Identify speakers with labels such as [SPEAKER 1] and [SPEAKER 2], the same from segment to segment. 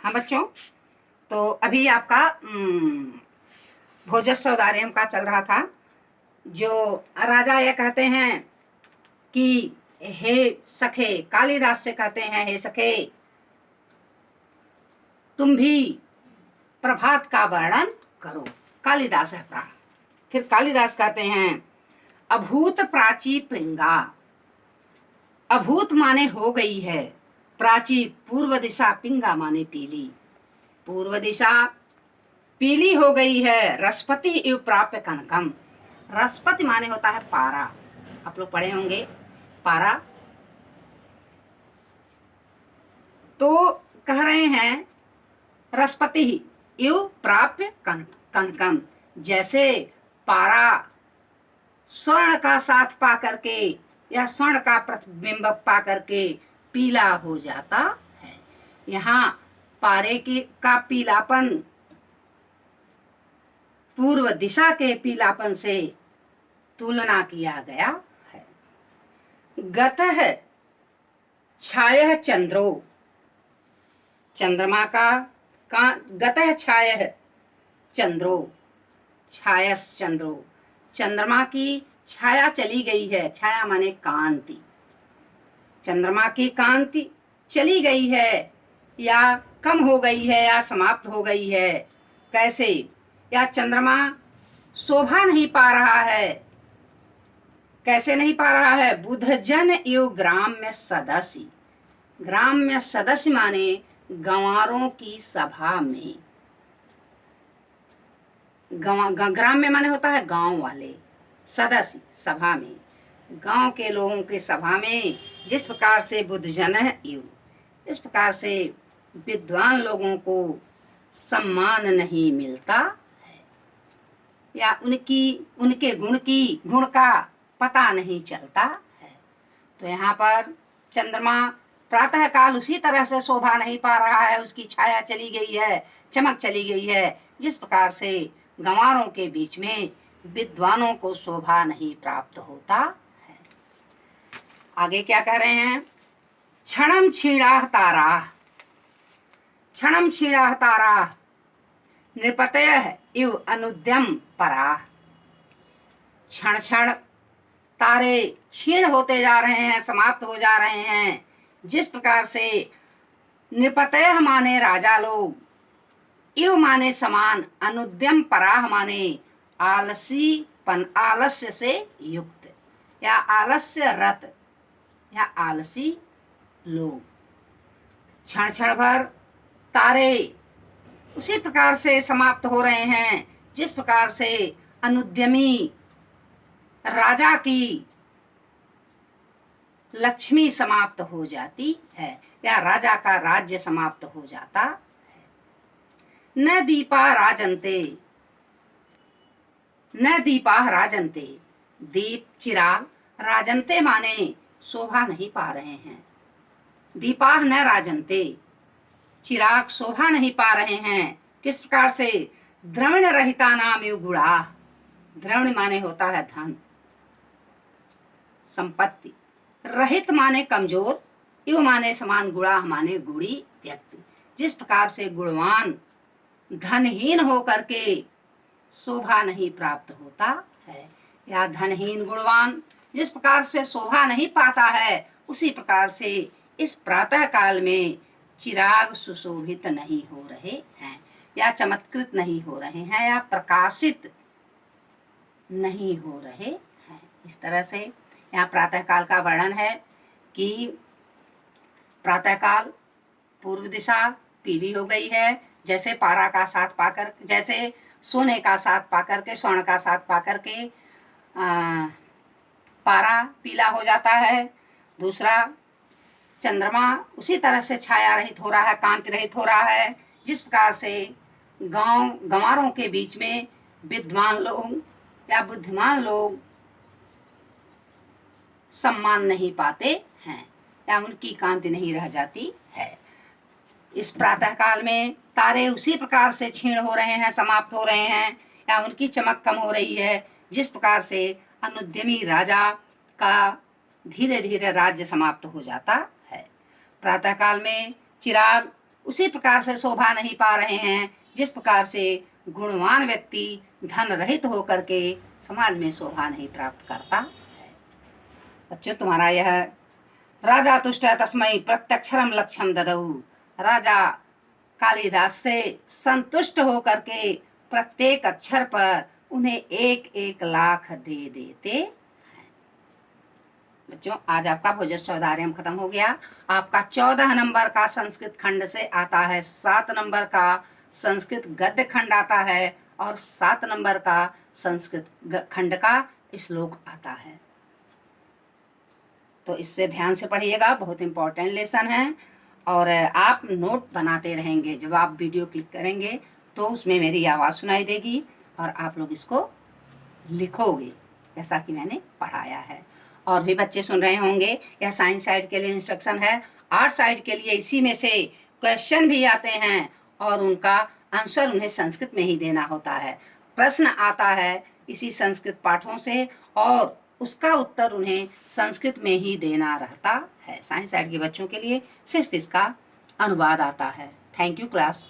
[SPEAKER 1] हाँ बच्चों, तो अभी आपका भोजस्व दार्यम का चल रहा था। जो राजा ये कहते हैं कि हे सखे, कालिदास से कहते हैं हे सखे तुम भी प्रभात का वर्णन करो। कालिदास है प्राण। फिर कालिदास कहते हैं अभूत प्राची प्रिंगा। अभूत माने हो गई है, प्राची पूर्व दिशा, पिंगा माने पीली। पूर्व दिशा पीली हो गई है, रसपति इव प्राप्य कनकम। रसपति माने होता है पारा, आप लोग पढ़े होंगे पारा। तो कह रहे हैं रसपति इव प्राप्य कनकम, जैसे पारा स्वर्ण का साथ पा करके या स्वर्ण का प्रतिबिंब पा करके पीला हो जाता है। यहाँ पारे का पीलापन पूर्व दिशा के पीलापन से तुलना किया गया है। गतः छायः चंद्रो, चंद्रमा का गतः छायः चंद्रो, छायस चंद्रो, चंद्रमा की छाया चली गई है। छाया माने कांति। चंद्रमा की कांति चली गई है या कम हो गई है या समाप्त हो गई है। कैसे? या चंद्रमा शोभा नहीं पा रहा है। कैसे नहीं पा रहा है? बुधजन इव ग्राम्य सदस्य। ग्राम्य सदस्य माने गंवारों की सभा में। ग्राम्य माने होता है गांव वाले, सदस्य सभा में, गांव के लोगों के सभा में जिस प्रकार से बुद्धजन इव, इस प्रकार से विद्वान लोगों को सम्मान नहीं मिलता है या उनके गुण का पता नहीं चलता है। तो यहाँ पर चंद्रमा प्रातः काल उसी तरह से शोभा नहीं पा रहा है, उसकी छाया चली गई है, चमक चली गई है, जिस प्रकार से गंवारों के बीच में विद्वानों को शोभा नहीं प्राप्त होता है। आगे क्या कह रहे हैं? क्षणम क्षीणाः ताराः, क्षणम क्षीणाः ताराः नृपतयः इव अनुद्यम पराः। क्षण क्षण तारे क्षीण होते जा रहे हैं, समाप्त हो जा रहे हैं। जिस प्रकार से नृपतयः माने राजा लोग, इव माने समान, अनुद्यम पराह माने आलसीपन, आलस्य से युक्त या आलस्य रत या आलसी लोग। क्षण क्षण भर तारे उसी प्रकार से समाप्त हो रहे हैं जिस प्रकार से अनुद्यमी राजा की लक्ष्मी समाप्त हो जाती है या राजा का राज्य समाप्त हो जाता है। न दीपा राजन्ते, न दीपाः राजन्ते, दीप चिराग राजन्ते माने शोभा नहीं पा रहे हैं। दीपाः न राजन्ते, चिराग शोभा नहीं पा रहे हैं। किस प्रकार से? द्रविण रहिता नाम इव गुणाः। द्रविण माने होता है धन, संपत्ति। रहित माने कमजोर, इव माने समान, गुणाः माने गुणी व्यक्ति। जिस प्रकार से गुणवान धनहीन होकर के शोभा नहीं प्राप्त होता है या धनहीन गुणवान जिस प्रकार से शोभा नहीं पाता है, उसी प्रकार से इस प्रातः काल में चिराग सुशोभित नहीं हो रहे हैं या चमत्कृत नहीं हो रहे हैं या प्रकाशित नहीं हो रहे हैं। इस तरह से यहाँ प्रातः काल का वर्णन है कि प्रातः काल पूर्व दिशा पीली हो गई है, जैसे पारा का साथ पाकर, जैसे सोने का साथ पाकर के, स्वर्ण का साथ पाकर के पारा पीला हो जाता है। दूसरा, चंद्रमा उसी तरह से छाया रहित हो रहा है, कांति रहित हो रहा है, जिस प्रकार से गंवारों के बीच में विद्वान लोग या बुद्धिमान लोग सम्मान नहीं पाते हैं या उनकी कांति नहीं रह जाती है। इस प्रातः काल में तारे उसी प्रकार से क्षीण हो रहे हैं, समाप्त हो रहे हैं या उनकी चमक कम हो रही है, जिस प्रकार से अनुद्यमी राजा का धीरे धीरे राज्य समाप्त हो जाता है। प्रातः काल में चिराग उसी प्रकार से शोभा नहीं पा रहे हैं जिस प्रकार से गुणवान व्यक्ति धन रहित होकर के समाज में शोभा नहीं प्राप्त करता है। बच्चों, तुम्हारा यह राजा तुष्ट तस्मै प्रत्यक्षरम लक्ष्यम ददऊ, राजा कालिदास से संतुष्ट होकर के प्रत्येक अक्षर पर उन्हें 1-1 लाख दे देते हैं। बच्चों, आज आपका भोजस्वधार्यम खत्म हो गया। आपका 14 नंबर का संस्कृत खंड से आता है, 7 नंबर का संस्कृत गद्य खंड आता है और 7 नंबर का संस्कृत खंड का श्लोक आता है। तो इससे ध्यान से पढ़िएगा, बहुत इंपॉर्टेंट लेसन है। और आप नोट बनाते रहेंगे, जब आप वीडियो क्लिक करेंगे तो उसमें मेरी आवाज़ सुनाई देगी और आप लोग इसको लिखोगे जैसा कि मैंने पढ़ाया है। और भी बच्चे सुन रहे होंगे, यह साइंस साइड के लिए इंस्ट्रक्शन है। आर्ट साइड के लिए इसी में से क्वेश्चन भी आते हैं और उनका आंसर उन्हें संस्कृत में ही देना होता है। प्रश्न आता है इसी संस्कृत पाठों से और उसका उत्तर उन्हें संस्कृत में ही देना रहता है। साइंस साइड के बच्चों के लिए सिर्फ इसका अनुवाद आता है। Thank you class.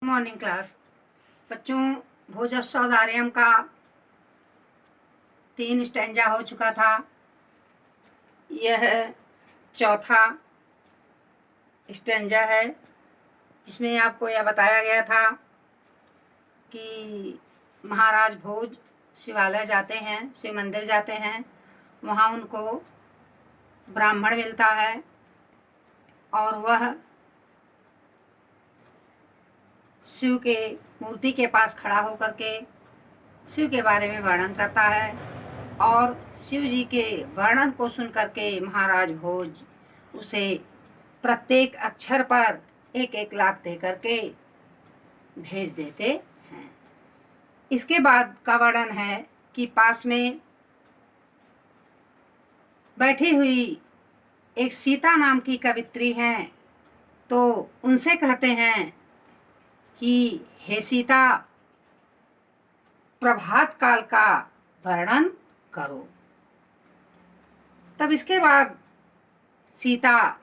[SPEAKER 1] Morning class. बच्चों, भोजस्वधार्यम का 3 स्टैंजा हो चुका था। यह चौथा स्टैंजा है, जिसमें आपको यह बताया गया था कि महाराज भोज शिवालय जाते हैं, शिव मंदिर जाते हैं, वहाँ उनको ब्राह्मण मिलता है और वह शिव के मूर्ति के पास खड़ा होकर के शिव के बारे में वर्णन करता है और शिव जी के वर्णन को सुन करके महाराज भोज उसे प्रत्येक अक्षर पर 1-1 लाख दे करके भेज देते हैं। इसके बाद का वर्णन है कि पास में बैठी हुई एक सीता नाम की कवित्री हैं, तो उनसे कहते हैं कि हे सीता, प्रभात काल का वर्णन करो। तब इसके बाद सीता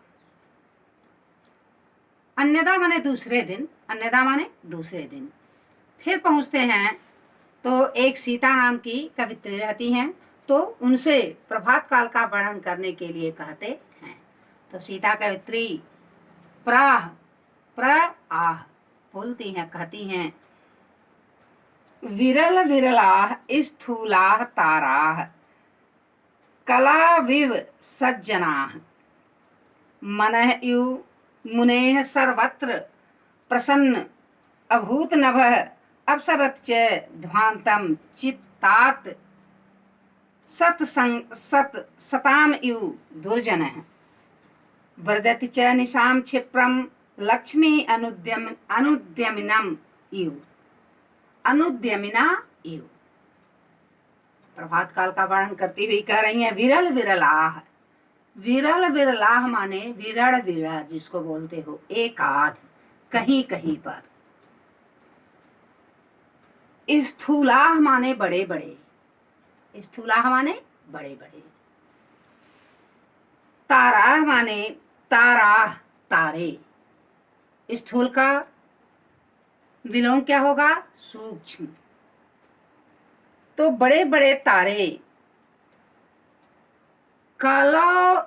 [SPEAKER 1] अन्यथा माने दूसरे दिन फिर पहुंचते हैं, तो एक सीता नाम की कवित्री रहती हैं, तो उनसे प्रभात काल का वर्णन करने के लिए कहते हैं। तो सीता कवित्री आह बोलती हैं, कहती हैं, विरल विरलाः स्थूलाः ताराः कलाविव सज्जनाः मनः इव मुनेः सर्वत्र प्रसन्न अभूत नभः अवसरत् च ध्वान्तं चित्तात् सताम इव दुर्जनः व्रजति च निशां क्षिप्रं लक्ष्मी अनुद्यमिना इव। प्रभात काल का वर्णन करती हुई कह रही हैं, विरल विरलाह माने विरल जिसको बोलते हो एक आध, कहीं कहीं पर। स्थूलाह माने बड़े बड़े, ताराह माने तारे। स्थूल का विलोम क्या होगा? सूक्ष्म। तो बड़े बड़े तारे। कलौ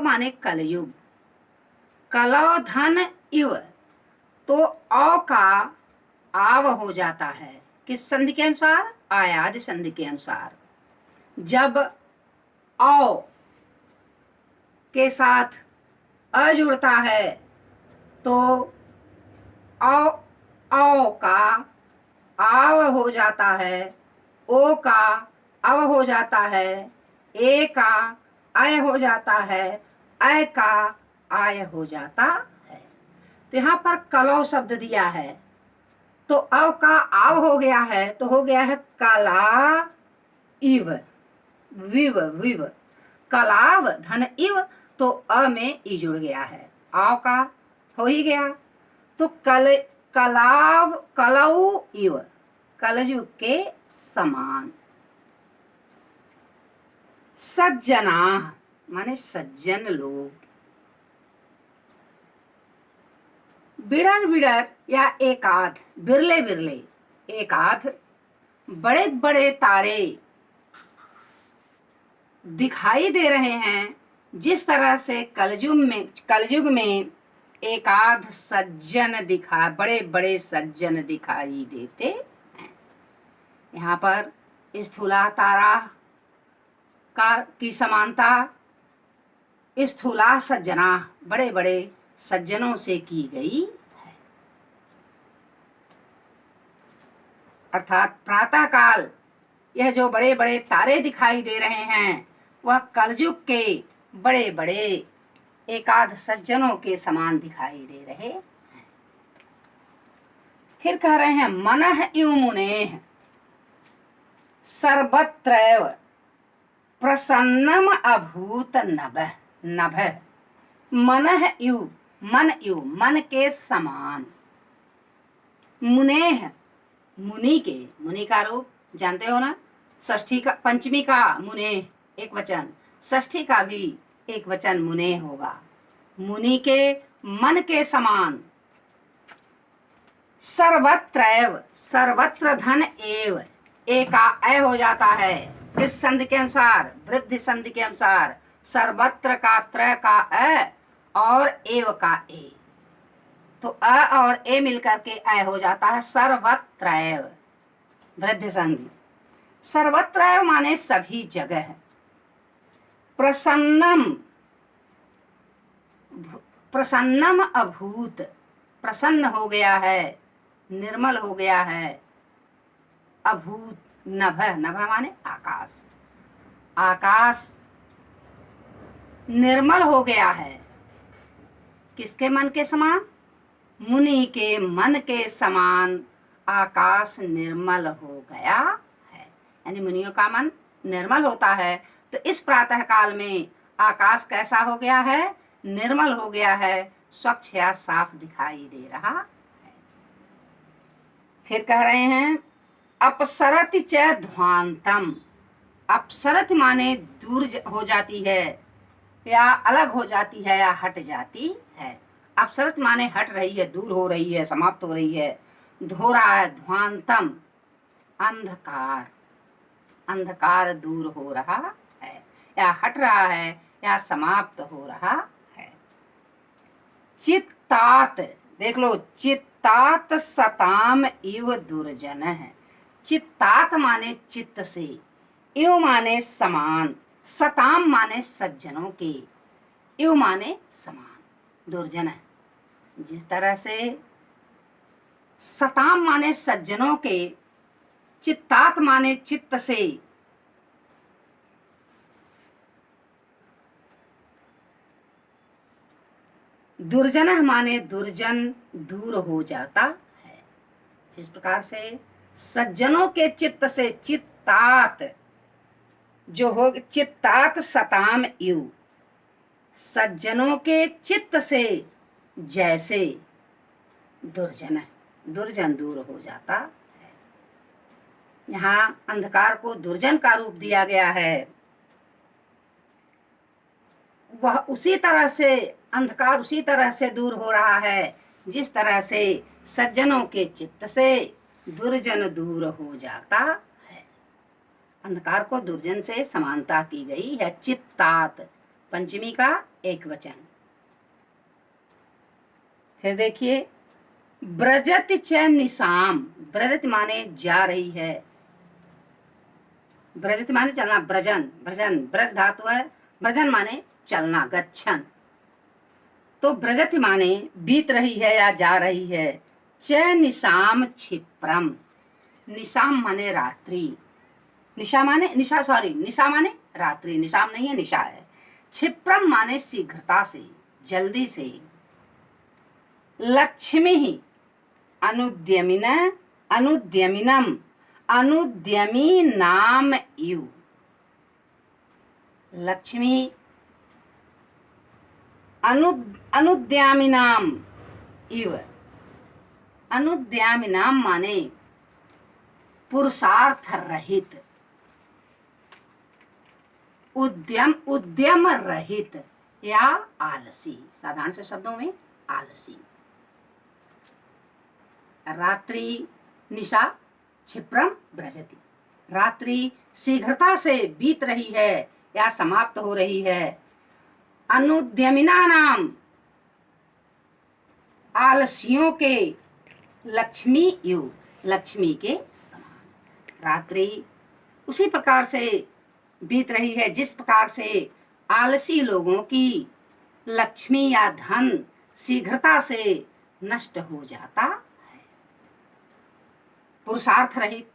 [SPEAKER 1] माने कलयुग, कलौ धन इव, तो औ का आव हो जाता है किस संधि के अनुसार? आयाद संधि के अनुसार। जब औ के साथ अ जुड़ता है तो औ का आव हो जाता है, ओ का अव हो जाता है, ए का आय हो जाता है, अय का आय हो जाता है। तो यहाँ पर कलौ शब्द दिया है तो अव का आव हो गया है, तो हो गया है कला इव, विव कलाव धन इव, तो अ में ई जुड़ गया है, आव का हो ही गया। तो कलौ इव, कलयुग के समान। सज्जना माने सज्जन लोग। बिड़र बिड़र या एकाध, बिरले बिरले, एकाध बड़े बड़े तारे दिखाई दे रहे हैं, जिस तरह से कलयुग में एकाध सज्जन बड़े बड़े सज्जन दिखाई देते हैं। यहाँ पर स्थूला तारा की समानता स्थूला सज्जना, बड़े बड़े सज्जनों से की गई है। अर्थात प्रातः काल यह जो बड़े बड़े तारे दिखाई दे रहे हैं वह कलयुग के बड़े बड़े एकाध सज्जनों के समान दिखाई दे रहे हैं। फिर कह रहे हैं मनः इव मुनेः सर्वत्रैव प्रसन्नम अभूत नभः, नभः मनः इव, मन के समान, मुनेः मुनि के, मुनि का रूप जानते हो ना, षष्ठी का पंचमी का मुने एक वचन, षष्ठी का भी एक वचन मुने होगा। मुनि के मन के समान, सर्वत्रैव, सर्वत्र धन एव, एका ए हो जाता है किस संधि के अनुसार, वृद्धि संधि के अनुसार, सर्वत्र का त्र का अ और एव का ए, तो अ और ए मिलकर के अ हो जाता है सर्वत्रैव, वृद्धि संधि। सर्वत्रैव माने सभी जगह, प्रसन्नम, प्रसन्नम अभूत, प्रसन्न हो गया है, निर्मल हो गया है, अभूत नभः, नभः माने आकाश, आकाश निर्मल हो गया है, किसके मन के समान, मुनि के मन के समान आकाश निर्मल हो गया है। यानी मुनियों का मन निर्मल होता है, तो इस प्रातः काल में आकाश कैसा हो गया है, निर्मल हो गया है, स्वच्छ या साफ दिखाई दे रहा है। फिर कह रहे हैं अपसरति च ध्वांतम, अपसरत माने दूर हो जाती है या अलग हो जाती है या हट जाती है। अपसरत माने हट रही है, दूर हो रही है, समाप्त हो रही है, धो रहा है, ध्वांतम अंधकार, अंधकार दूर हो रहा है या हट रहा है या समाप्त हो रहा है। चित्तात, देख लो, चित्तात सताम इव दुर्जन है। चित्तात माने चित्त से, इव माने समान, सताम माने सज्जनों के, इव माने समान, दुर्जन है। जिस तरह से सताम माने सज्जनों के, चित्तात माने चित्त से, दुर्जन माने दुर्जन दूर हो जाता है। जिस प्रकार से सज्जनों के चित्त से, चित्तात जो हो, चित्तात सताम इव, सज्जनों के चित्त से जैसे दुर्जन, दुर्जन दूर हो जाता है। यहाँ अंधकार को दुर्जन का रूप दिया गया है, वह उसी तरह से, अंधकार उसी तरह से दूर हो रहा है जिस तरह से सज्जनों के चित्त से दुर्जन दूर हो जाता है। अंधकार को दुर्जन से समानता की गई है। चित्तात पंचमी का एक वचन। फिर देखिए ब्रजत च निशाम, ब्रजत माने जा रही है, ब्रजत माने चलना, ब्रजन, ब्रजन ब्रज धातु है, ब्रजन माने चलना, गच्छन, तो ब्रजत माने बीत रही है या जा रही है। च निशाम क्षिप्रम, निशाम माने रात्रि, निशा माने निशा, सॉरी निशा माने रात्रि, निशाम नहीं है निशा है। क्षिप्रम माने शीघ्रता से, जल्दी से। लक्ष्मी ही अनुद्यमिन, अनुद्यमिनम, अनुद्यमी नाम इव, लक्ष्मी अनुद्यामिनाम इव, अनुद्यामिनाम माने पुरुषार्थ रहित, उद्यम रहित या आलसी, साधारण से शब्दों में आलसी। रात्रि निशा क्षिप्रम व्रजति। रात्रि शीघ्रता से बीत रही है या समाप्त हो रही है। अनुद्यमिना नाम, आलसियों के लक्ष्मी यु, लक्ष्मी के समान। रात्रि उसी प्रकार से बीत रही है जिस प्रकार से आलसी लोगों की लक्ष्मी या धन शीघ्रता से नष्ट हो जाता है। पुरुषार्थ रहित,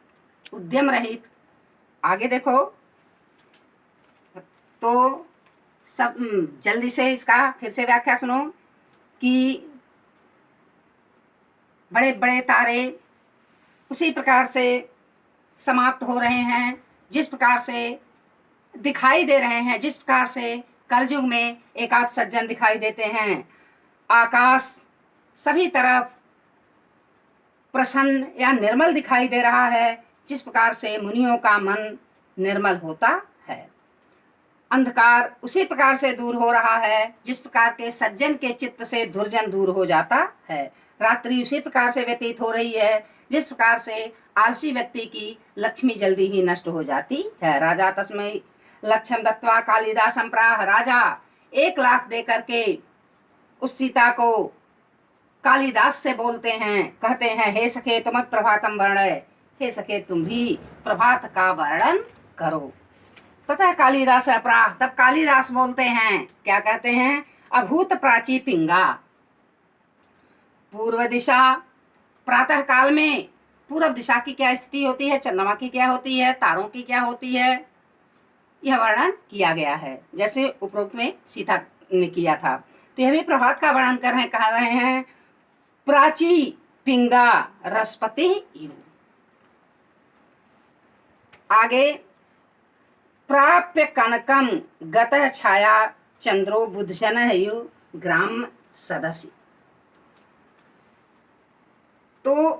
[SPEAKER 1] उद्यम रहित। आगे देखो तो सब जल्दी से इसका फिर से व्याख्या सुनो कि बड़े बड़े तारे उसी प्रकार से समाप्त हो रहे हैं जिस प्रकार से दिखाई दे रहे हैं, जिस प्रकार से कलयुग में एकाध सज्जन दिखाई देते हैं। आकाश सभी तरफ प्रसन्न या निर्मल दिखाई दे रहा है जिस प्रकार से मुनियों का मन निर्मल होता है। अंधकार उसी प्रकार से दूर हो रहा है जिस प्रकार के सज्जन के चित्त से दुर्जन दूर हो जाता है। रात्रि उसी प्रकार से व्यतीत हो रही है जिस प्रकार से आलसी व्यक्ति की लक्ष्मी जल्दी ही नष्ट हो जाती है। राजा तस्मै लक्ष्यम दत्वा कालिदासं प्राह। राजा 1 लाख दे करके उस सीता को कालिदास से बोलते हैं, कहते हैं हे सखे तुम प्रभातम वर्णय, हे सखे तुम भी प्रभात का वर्णन करो। तथा कालिदास प्राह, तब कालिदास बोलते हैं, क्या कहते हैं, अभूत प्राची पिंगा। पूर्व दिशा, प्रातः काल में पूर्व दिशा की क्या स्थिति होती है, चंद्रमा की क्या होती है, तारों की क्या होती है, यह वर्णन किया गया है जैसे उपरोक्त में सीता ने किया था। तो यह भी प्रभात का वर्णन कर रहे हैं, कह रहे हैं प्राची पिंगा रसपति यु। आगे प्राप्य कनकम गतः छाया चंद्रो बुधजन यु ग्राम सदसी। तो